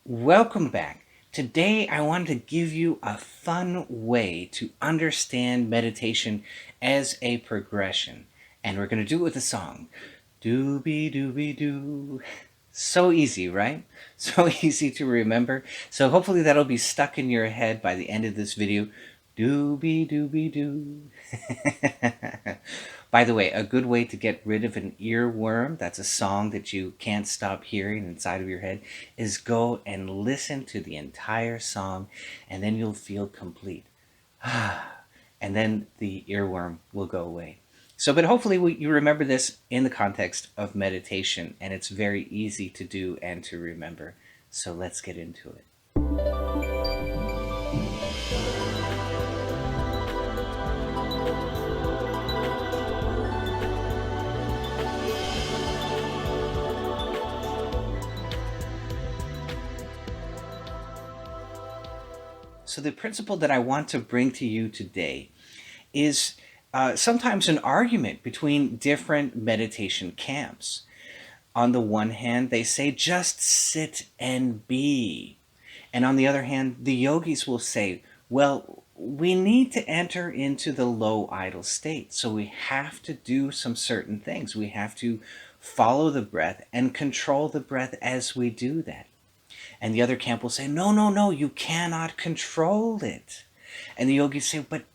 Welcome back. Today, I wanted to give you a fun way to understand meditation as a progression. And we're going to do it with a song. Doobie doobie doo. So easy, right? So easy to remember. So hopefully that'll be stuck in your head by the end of this video. Doobie doobie doo. By the way, a good way to get rid of an earworm, that's a song that you can't stop hearing inside of your head, is go and listen to the entire song, and then you'll feel complete. And then the earworm will go away. So, but hopefully you remember this in the context of meditation, and it's very easy to do and to remember. So let's get into it. So the principle that I want to bring to you today is sometimes an argument between different meditation camps. On the one hand, they say just sit and be. And on the other hand, the yogis will say, well, we need to enter into the low idle state. So we have to do some certain things. We have to follow the breath and control the breath as we do that. And the other camp will say, no, no, no, you cannot control it. And the yogis say, but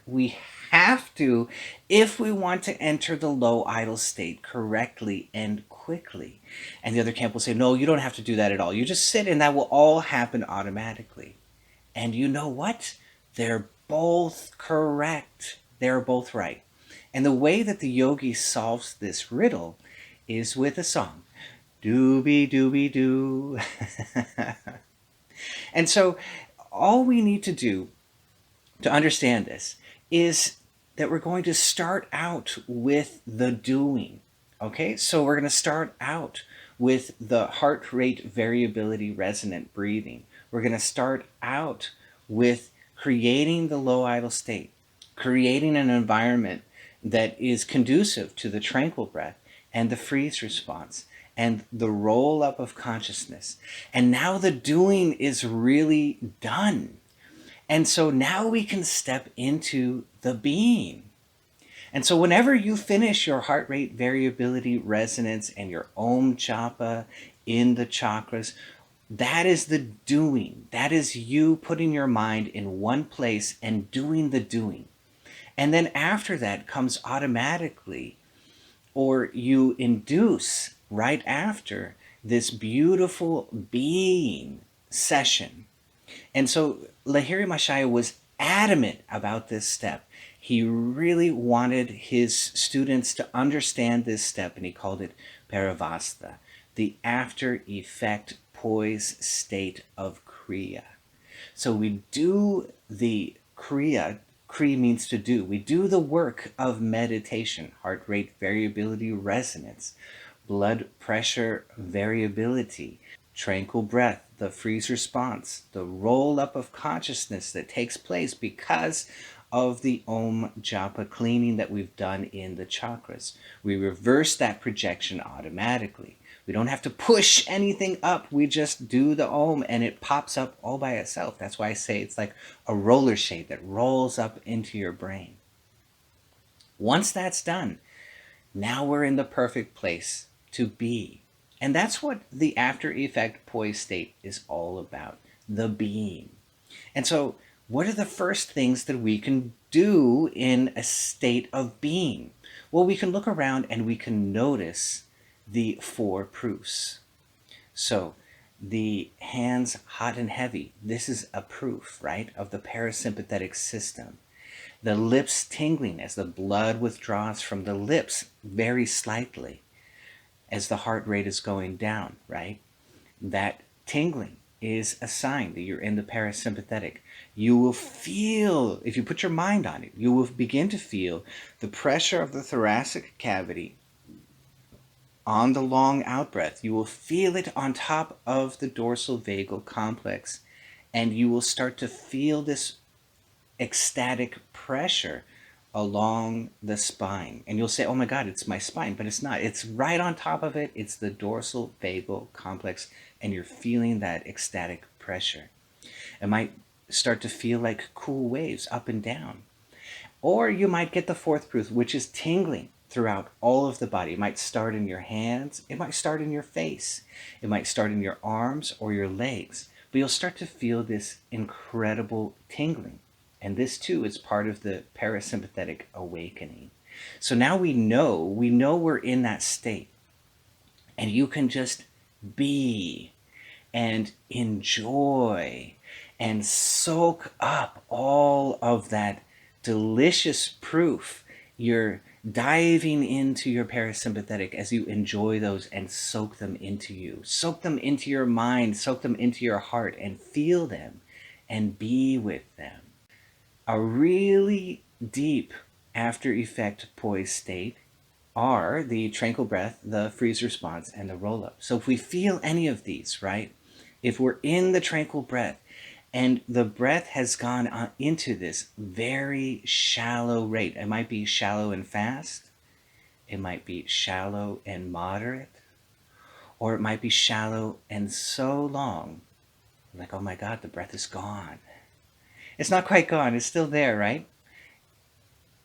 we have to if we want to enter the low idle state correctly and quickly. And the other camp will say, no, you don't have to do that at all. You just sit and that will all happen automatically. And you know what? They're both correct. They're both right. And the way that the yogi solves this riddle is with a song. Doobie doobie doo. And so all we need to do to understand this is that we're going to start out with the doing. Okay, so we're going to start out with the heart rate variability resonant breathing. We're going to start out with creating the low idle state, creating an environment that is conducive to the tranquil breath and the freeze response and the roll up of consciousness. And now the doing is really done. And so now we can step into the being. And so whenever you finish your heart rate variability resonance and your Om Japa in the chakras, that is the doing. That is you putting your mind in one place and doing the doing. And then after that comes automatically, or you induce right after, this beautiful being session. And so Lahiri Mashaya was adamant about this step. He really wanted his students to understand this step, and he called it Paravasta, the after effect poise state of Kriya. So we do the Kriya. Kriya means to do. We do the work of meditation, heart rate variability resonance, blood pressure variability, tranquil breath, the freeze response, the roll up of consciousness that takes place because of the Om Japa cleaning that we've done in the chakras. We reverse that projection automatically. We don't have to push anything up. We just do the Om and it pops up all by itself. That's why I say it's like a roller shade that rolls up into your brain. Once that's done, now we're in the perfect place to be. And that's what the after effect poise state is all about, the being. And so what are the first things that we can do in a state of being? Well, we can look around and we can notice the 4 proofs. So the hands hot and heavy, this is a proof, right, of the parasympathetic system. The lips tingling as the blood withdraws from the lips very slightly as the heart rate is going down, right? That tingling is a sign that you're in the parasympathetic. You will feel, if you put your mind on it, you will begin to feel the pressure of the thoracic cavity on the long out breath. You will feel it on top of the dorsal vagal complex, and you will start to feel this ecstatic pressure along the spine. And you'll say, oh my God, it's my spine, but it's not. It's right on top of it. It's the dorsal vagal complex and you're feeling that ecstatic pressure. It might start to feel like cool waves up and down. Or you might get the fourth proof, which is tingling throughout all of the body. It might start in your hands, it might start in your face, it might start in your arms or your legs, but you'll start to feel this incredible tingling. And this too is part of the parasympathetic awakening. So now we know we're in that state, and you can just be and enjoy and soak up all of that delicious proof. You're diving into your parasympathetic as you enjoy those and soak them into you. Soak them into your mind, soak them into your heart, and feel them and be with them. A really deep after effect poise state are the tranquil breath, the freeze response, and the roll up. So if we feel any of these, right? If we're in the tranquil breath and the breath has gone on into this very shallow rate, it might be shallow and fast, it might be shallow and moderate, or it might be shallow and so long, like, oh my God, the breath is gone. It's not quite gone, it's still there, right?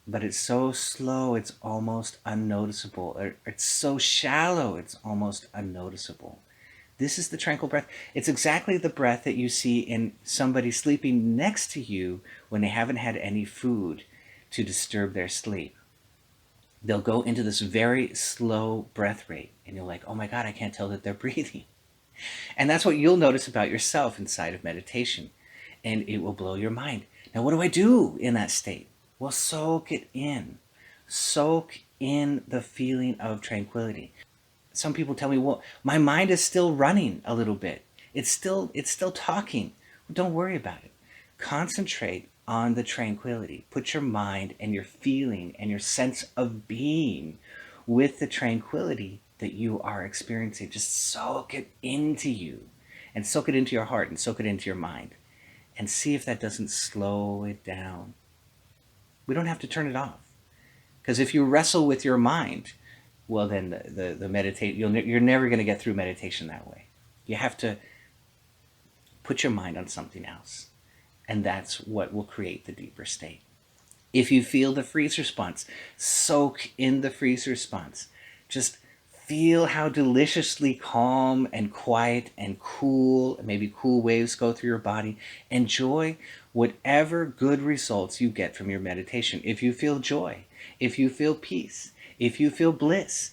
But it's so slow, it's almost unnoticeable. Or it's so shallow, it's almost unnoticeable. This is the tranquil breath. It's exactly the breath that you see in somebody sleeping next to you when they haven't had any food to disturb their sleep. They'll go into this very slow breath rate, and you're like, oh my God, I can't tell that they're breathing. And that's what you'll notice about yourself inside of meditation. And it will blow your mind. Now, what do I do in that state? Well, soak it in. Soak in the feeling of tranquility. Some people tell me, well, my mind is still running a little bit. It's still talking. Well, don't worry about it. Concentrate on the tranquility. Put your mind and your feeling and your sense of being with the tranquility that you are experiencing. Just soak it into you, and soak it into your heart, and soak it into your mind, and see if that doesn't slow it down. We don't have to turn it off, because if you wrestle with your mind, well, then the meditate, you're never going to get through meditation that way. You have to put your mind on something else, and that's what will create the deeper state. If you feel the freeze response, soak in the freeze response. Just feel how deliciously calm and quiet and cool, maybe cool waves go through your body. Enjoy whatever good results you get from your meditation. If you feel joy, if you feel peace, if you feel bliss,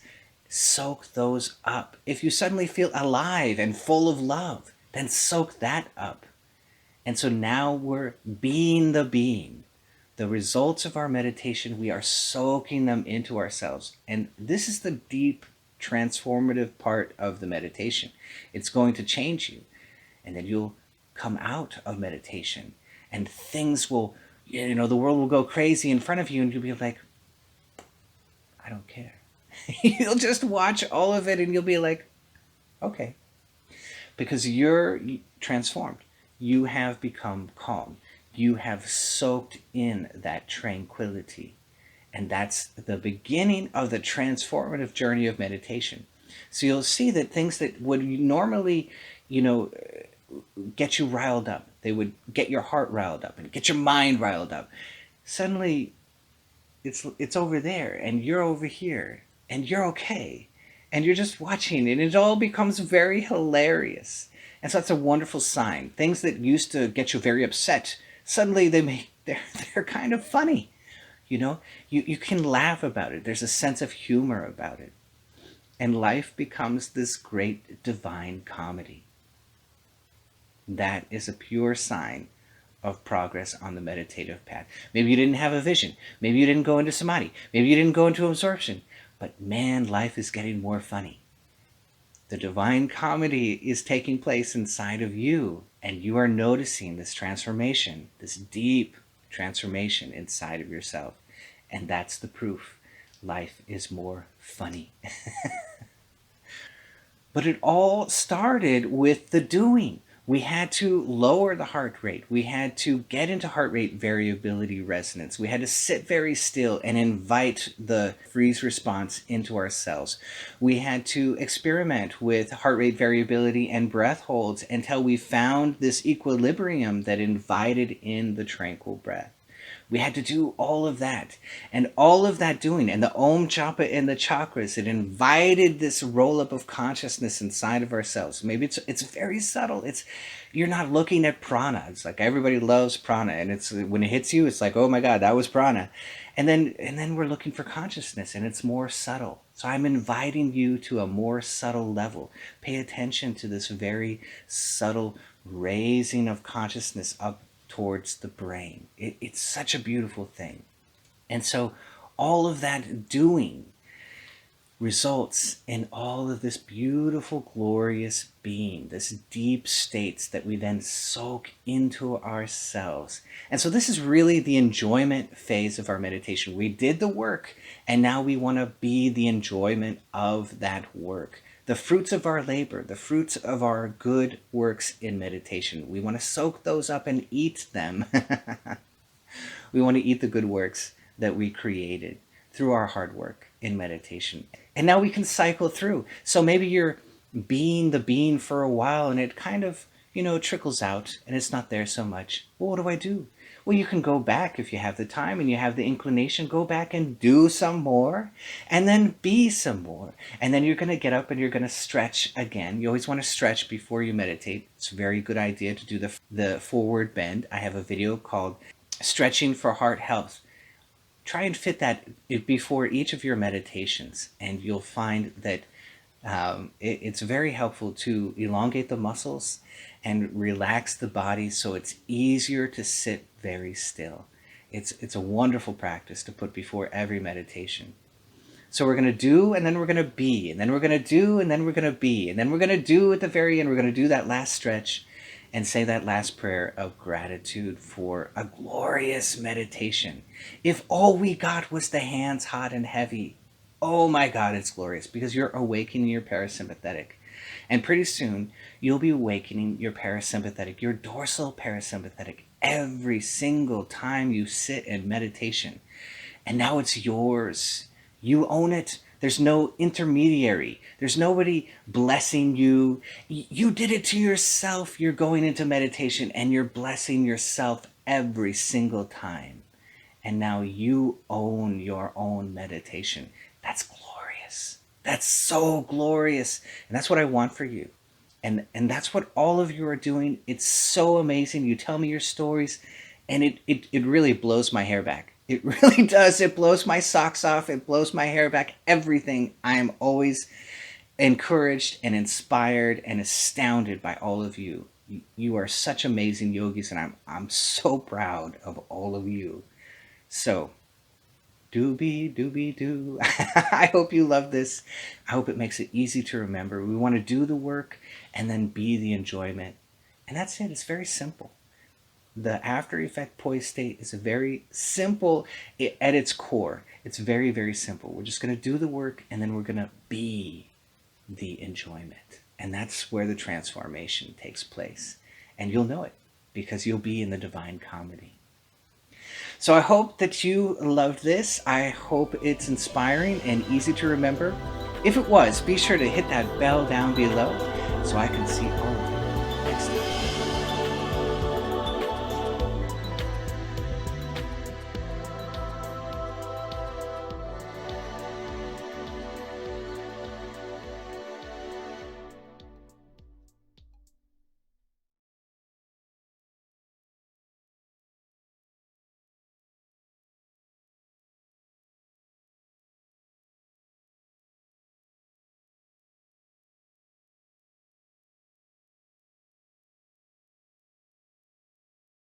soak those up. If you suddenly feel alive and full of love, then soak that up. And so now we're being the being. The results of our meditation, we are soaking them into ourselves. And this is the deep, transformative part of the meditation. It's going to change you. And then you'll come out of meditation, and things will, the world will go crazy in front of you, and you'll be like, I don't care. You'll just watch all of it, and you'll be like, okay. Because you're transformed. You have become calm. You have soaked in that tranquility. And that's the beginning of the transformative journey of meditation. So you'll see that things that would normally, get you riled up, they would get your heart riled up and get your mind riled up. Suddenly, it's over there, and you're over here, and you're okay. And you're just watching, and it all becomes very hilarious. And so that's a wonderful sign. Things that used to get you very upset, suddenly they're kind of funny. You can laugh about it. There's a sense of humor about it. And life becomes this great divine comedy. That is a pure sign of progress on the meditative path. Maybe you didn't have a vision. Maybe you didn't go into samadhi. Maybe you didn't go into absorption. But man, life is getting more funny. The divine comedy is taking place inside of you, and you are noticing this transformation, this deep transformation inside of yourself. And that's the proof. Life is more funny. But it all started with the doing, We had to lower the heart rate. We had to get into heart rate variability resonance. We had to sit very still and invite the freeze response into our cells. We had to experiment with heart rate variability and breath holds until we found this equilibrium that invited in the tranquil breath. We had to do all of that. And all of that doing, and the Om Japa and the chakras, it invited this roll up of consciousness inside of ourselves. Maybe it's very subtle. You're not looking at prana. It's like everybody loves prana, and it's when it hits you, it's like, oh my God, that was prana. And then we're looking for consciousness, and it's more subtle. So I'm inviting you to a more subtle level. Pay attention to this very subtle raising of consciousness up towards the brain. It's such a beautiful thing. And so all of that doing results in all of this beautiful, glorious being, this deep states that we then soak into ourselves. And so this is really the enjoyment phase of our meditation. We did the work, and now we want to be the enjoyment of that work. The fruits of our labor, the fruits of our good works in meditation. We want to soak those up and eat them. We want to eat the good works that we created through our hard work in meditation. And now we can cycle through. So maybe you're being the being for a while and it kind of, trickles out and it's not there so much. Well, what do I do? Well, you can go back if you have the time and you have the inclination, go back and do some more and then be some more. And then you're going to get up and you're going to stretch again. You always want to stretch before you meditate. It's a very good idea to do the forward bend. I have a video called Stretching for Heart Health. Try and fit that before each of your meditations, and you'll find that it's very helpful to elongate the muscles and relax the body so it's easier to sit very still. It's a wonderful practice to put before every meditation. So we're going to do, and then we're going to be, and then we're going to do, and then we're going to be, and then we're going to do at the very end, we're going to do that last stretch and say that last prayer of gratitude for a glorious meditation. If all we got was the hands hot and heavy, oh my God, it's glorious because you're awakening your parasympathetic. And pretty soon, you'll be awakening your parasympathetic, your dorsal parasympathetic, every single time you sit in meditation. And now it's yours. You own it. There's no intermediary. There's nobody blessing you. You did it to yourself. You're going into meditation and you're blessing yourself every single time. And now you own your own meditation. That's glorious. That's so glorious. And that's what I want for you. And that's what all of you are doing. It's so amazing. You tell me your stories and it really blows my hair back. It really does. It blows my socks off. It blows my hair back. Everything. I am always encouraged and inspired and astounded by all of you. You are such amazing yogis, and I'm so proud of all of you. So, doobie doobie doo. I hope you love this. I hope it makes it easy to remember. We want to do the work and then be the enjoyment. And that's it. It's very simple. The after effect poise state is a very simple, at its core, it's very, very simple. We're just going to do the work and then we're going to be the enjoyment. And that's where the transformation takes place. And you'll know it because you'll be in the divine comedy. So I hope that you loved this. I hope it's inspiring and easy to remember. If it was, be sure to hit that bell down below so I can see all